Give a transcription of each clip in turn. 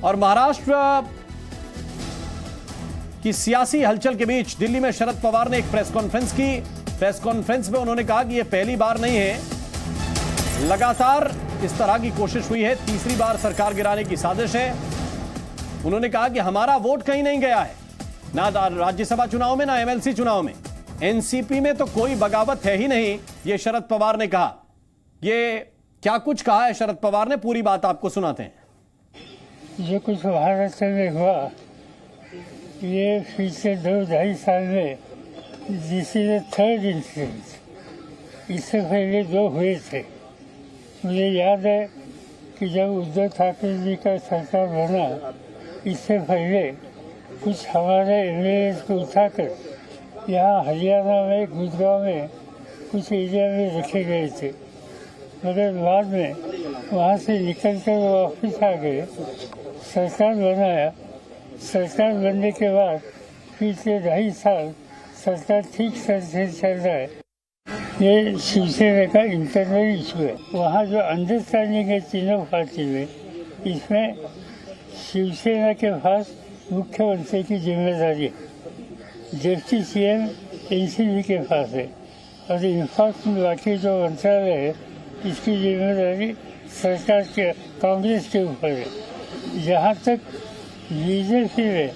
और महाराष्ट्र की सियासी हलचल के बीच दिल्ली में शरद पवार ने एक प्रेस कॉन्फ्रेंस की। प्रेस कॉन्फ्रेंस में उन्होंने कहा कि यह पहली बार नहीं है, लगातार इस तरह की कोशिश हुई है, तीसरी बार सरकार गिराने की साजिश है। उन्होंने कहा कि हमारा वोट कहीं नहीं गया है, ना राज्यसभा चुनाव में ना एमएलसी चुनाव में, एनसीपी में तो कोई बगावत है ही नहीं, ये शरद पवार ने कहा। ये क्या कुछ कहा है शरद पवार ने, पूरी बात आपको सुनाते हैं। जो कुछ महाराष्ट्र में हुआ ये पिछले 2-2.5 साल में this is the third incident. इससे पहले 2 हुए थे। मुझे याद है कि जब उद्धव ठाकरे जी का सरकार बना, इससे पहले कुछ हमारे एमएलए को उठाकर यहाँ हरियाणा में गुड़गांव में कुछ एरिया में रखे गए थे, मगर बाद में वहाँ से निकल कर वापस आ गए, सरकार बनाया। सरकार बनने के बाद पिछले 2.5 साल सरकार ठीक से चल रहा है। ये शिवसेना का इंटरनल इशू है। वहाँ जो अंडरस्टैंडिंग है तीनों पार्टी में, इसमें शिवसेना के पास मुख्यमंत्री की जिम्मेदारी है, डिप्टी सीएम एनसीपी के पास है, और इनफैक्ट बाकी जो मंत्रालय है इसकी जिम्मेदारी सरकार के कांग्रेस के ऊपर है। जहाँ तक लीडरशिप में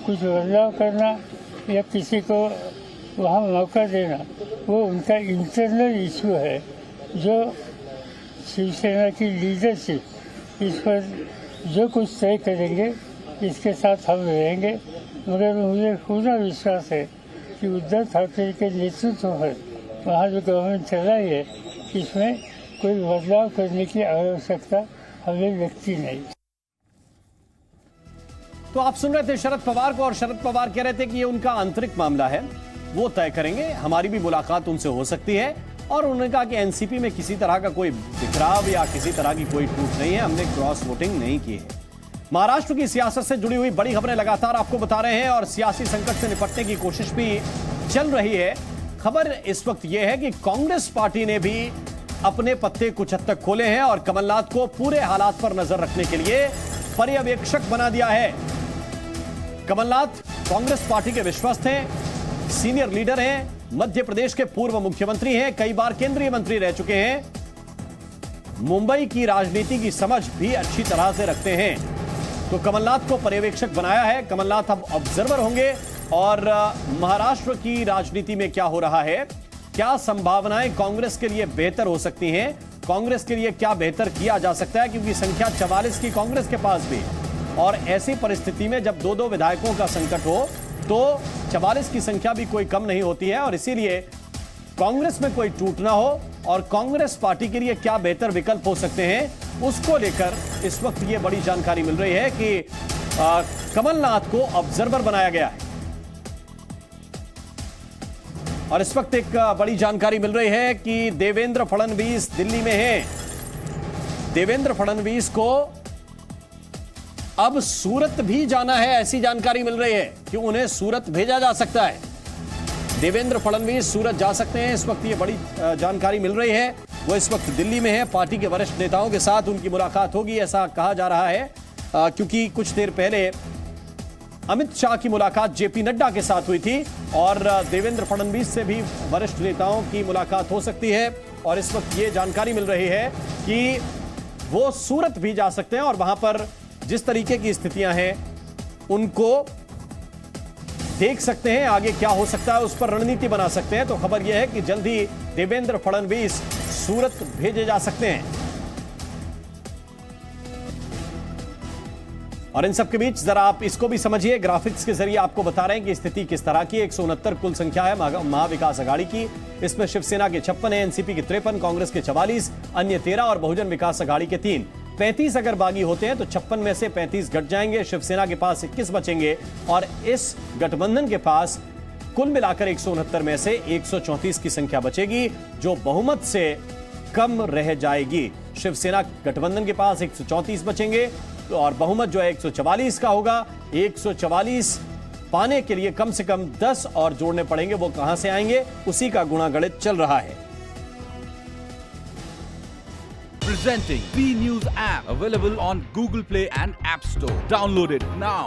कुछ बदलाव करना या किसी को वहाँ मौका देना, वो उनका इंटरनल इशू है, जो शिवसेना की लीडरशिप इस पर जो कुछ तय करेंगे इसके साथ हम रहेंगे। मगर मुझे पूरा विश्वास है कि उद्धव ठाकरे के नेतृत्व पर वहाँ जो गवर्नमेंट चलाई है, इसमें कोई बदलाव करने की आवश्यकता हमें लगती नहीं। तो आप सुन रहे थे शरद पवार को, और शरद पवार कह रहे थे कि ये उनका आंतरिक मामला है, वो तय करेंगे, हमारी भी मुलाकात उनसे हो सकती है। और उन्होंने कहा कि एनसीपी में किसी तरह का कोई बिखराव या किसी तरह की कोई टूट नहीं है, हमने क्रॉस वोटिंग नहीं की है। महाराष्ट्र की सियासत से जुड़ी हुई बड़ी खबरें लगातार आपको बता रहे हैं, और सियासी संकट से निपटने की कोशिश भी चल रही है। खबर इस वक्त यह है कि कांग्रेस पार्टी ने भी अपने पत्ते कुछ हद तक खोले हैं और कमलनाथ को पूरे हालात पर नजर रखने के लिए पर्यवेक्षक बना दिया है। कमलनाथ कांग्रेस पार्टी के विश्वस्त हैं, सीनियर लीडर हैं, मध्य प्रदेश के पूर्व मुख्यमंत्री हैं, कई बार केंद्रीय मंत्री रह चुके हैं, मुंबई की राजनीति की समझ भी अच्छी तरह से रखते हैं। तो कमलनाथ को पर्यवेक्षक बनाया है। कमलनाथ अब ऑब्जर्वर होंगे और महाराष्ट्र की राजनीति में क्या हो रहा है, क्या संभावनाएं कांग्रेस के लिए बेहतर हो सकती हैं, कांग्रेस के लिए क्या बेहतर किया जा सकता है, क्योंकि संख्या 44 की कांग्रेस के पास भी, और ऐसी परिस्थिति में जब 2-2 विधायकों का संकट हो तो 44 की संख्या भी कोई कम नहीं होती है। और इसीलिए कांग्रेस में कोई टूट ना हो और कांग्रेस पार्टी के लिए क्या बेहतर विकल्प हो सकते हैं, उसको लेकर इस वक्त ये बड़ी जानकारी मिल रही है कि कमलनाथ को ऑब्जर्वर बनाया गया है। और इस वक्त एक बड़ी जानकारी मिल रही है कि देवेंद्र फडणवीस दिल्ली में हैं। देवेंद्र फडणवीस को अब सूरत भी जाना है, ऐसी जानकारी मिल रही है कि उन्हें सूरत भेजा जा सकता है। देवेंद्र फडणवीस सूरत जा सकते हैं, इस वक्त ये बड़ी जानकारी मिल रही है। वो इस वक्त दिल्ली में है, पार्टी के वरिष्ठ नेताओं के साथ उनकी मुलाकात होगी, ऐसा कहा जा रहा है, क्योंकि कुछ देर पहले अमित शाह की मुलाकात जेपी नड्डा के साथ हुई थी और देवेंद्र फडणवीस से भी वरिष्ठ नेताओं की मुलाकात हो सकती है। और इस वक्त ये जानकारी मिल रही है कि वो सूरत भी जा सकते हैं और वहां पर जिस तरीके की स्थितियां हैं उनको देख सकते हैं, आगे क्या हो सकता है उस पर रणनीति बना सकते हैं। तो खबर यह है कि जल्द ही देवेंद्र फडणवीस सूरत भेजे जा सकते हैं। और इन सब के बीच जरा आप इसको भी समझिए, ग्राफिक्स के जरिए आपको बता रहे हैं कि स्थिति किस तरह की। 169 कुल संख्या है महाविकास आघाड़ी की, इसमें शिवसेना के 56 है, एनसीपी के 53, कांग्रेस के 44, अन्य 13 और बहुजन विकास आघाड़ी के 3। 35 अगर बागी होते हैं तो 56 में से 35 घट जाएंगे, शिवसेना के पास 21 बचेंगे और इस गठबंधन के पास कुल मिलाकर 169 में से 134 की संख्या बचेगी, जो बहुमत से कम रह जाएगी। शिवसेना गठबंधन के पास 134 बचेंगे और बहुमत जो है 144 का होगा। 144 पाने के लिए कम से कम 10 और जोड़ने पड़ेंगे, वो कहां से आएंगे, उसी का गुणा गणित चल रहा है। Presenting B News app, available on Google Play and App Store. Download it now.